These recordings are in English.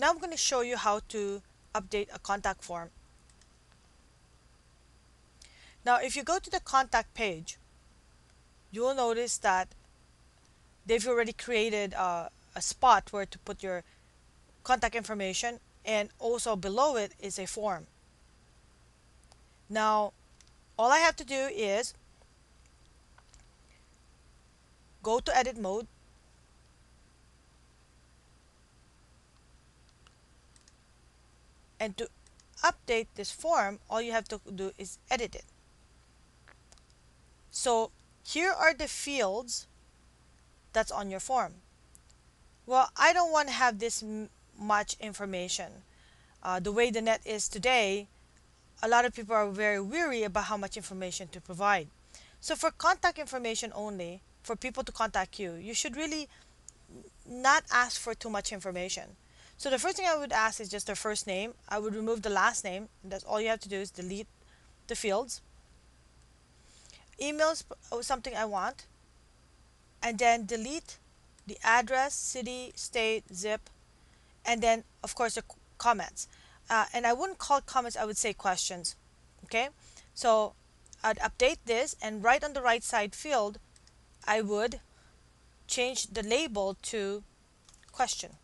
Now I'm going to show you how to update a contact form. Now if you go to the contact page, you will notice that they've already created a spot where to put your contact information, and also below it is a form. Now all I have to do is go to edit mode, and to update this form all you have to do is edit it. So here are the fields that's on your form. Well, I don't want to have this much information. The way the net is today, a lot of people are very weary about how much information to provide. So for contact information only, for people to contact you, you should really not ask for too much information. So the first thing I would ask is just their first name. I would remove the last name. That's all you have to do is delete the fields. Emails something I want, and then delete the address, city, state, zip, and then of course the comments. And I wouldn't call it comments, I would say questions. Okay, so I'd update this, and right on the right side field I would change the label to questions,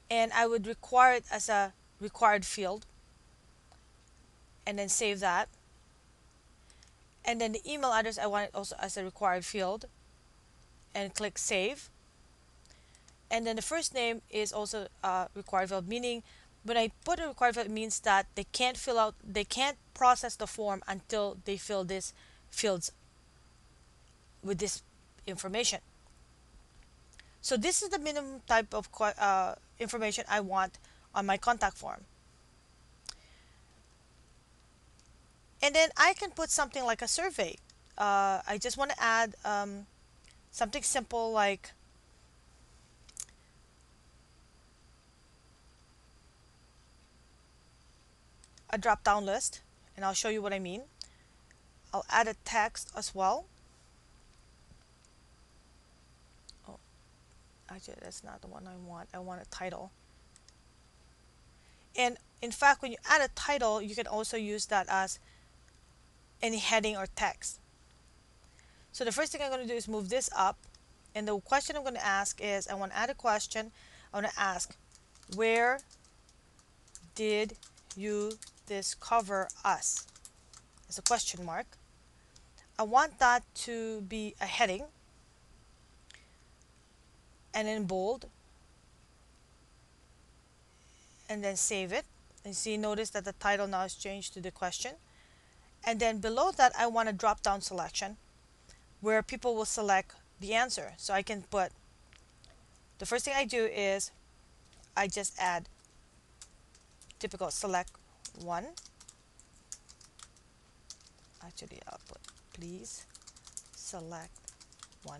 and I would require it as a required field, and then save that. And then the email address I want it also as a required field, and click save. And then the first name is also a required field, meaning when I put a required field, it means that they can't process the form until they fill these fields with this information. So this is the minimum type of information I want on my contact form. And then I can put something like a survey. I just want to add something simple like a drop down list, and I'll show you what I mean. I'll add a text as well. Oh, actually that's not the one I want. I want a title. And in fact, when you add a title, you can also use that as any heading or text. So the first thing I'm going to do is move this up, and the question I'm going to ask is, I want to add a question. I want to ask, where did you discover us? As a question mark. I want that to be a heading, and in bold, and then save it. And see, notice that the title now is changed to the question. And then below that I want a drop down selection where people will select the answer. So I can put, the first thing I do is I just add typical select one. Actually I'll put please select one.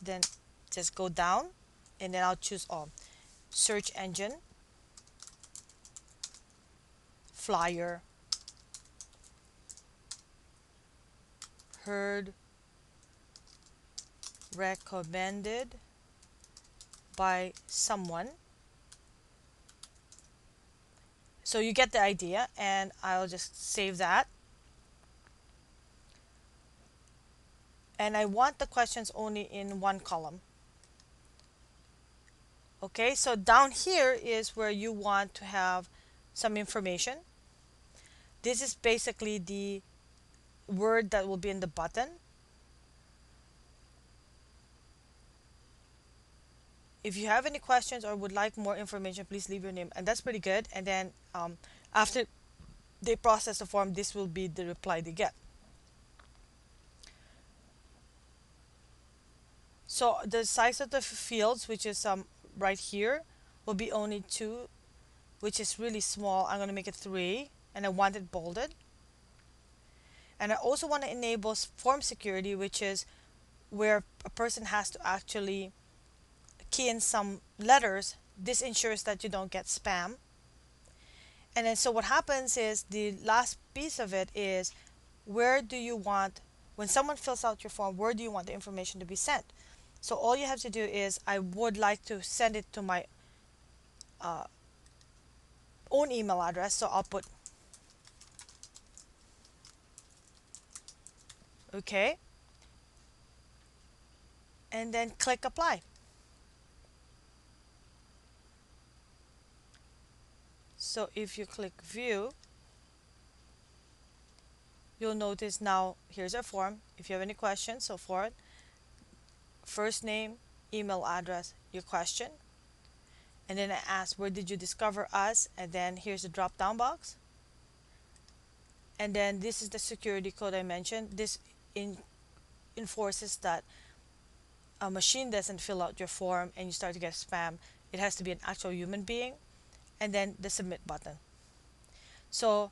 Then just go down, and then I'll choose all. Search engine, flyer, heard, recommended by someone. So you get the idea, and I'll just save that. And I want the questions only in one column. Okay, so down here is where you want to have some information. This is basically the word that will be in the button. If you have any questions or would like more information, please leave your name. And that's pretty good. And then after they process the form, this will be the reply they get. So the size of the fields, which is right here, will be only 2, which is really small. I'm going to make it 3, and I want it bolded. And I also want to enable form security, which is where a person has to actually key in some letters. This ensures that you don't get spam. And then so what happens is the last piece of it is where do you want, when someone fills out your form, where do you want the information to be sent? So all you have to do is, I would like to send it to my uh, own email address. So I'll put okay, and then click apply. So if you click view, you'll notice now here's our form. If you have any questions, so forth, first name, email address, your question, and then I ask where did you discover us, and then here's the drop down box, and then this is the security code I mentioned. This in, enforces that a machine doesn't fill out your form and you start to get spam. It has to be an actual human being, and then the submit button. So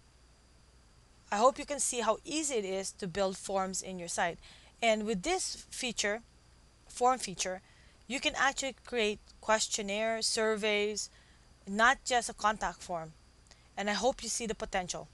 I hope you can see how easy it is to build forms in your site. And with this feature, form feature, you can actually create questionnaires, surveys, not just a contact form. And I hope you see the potential.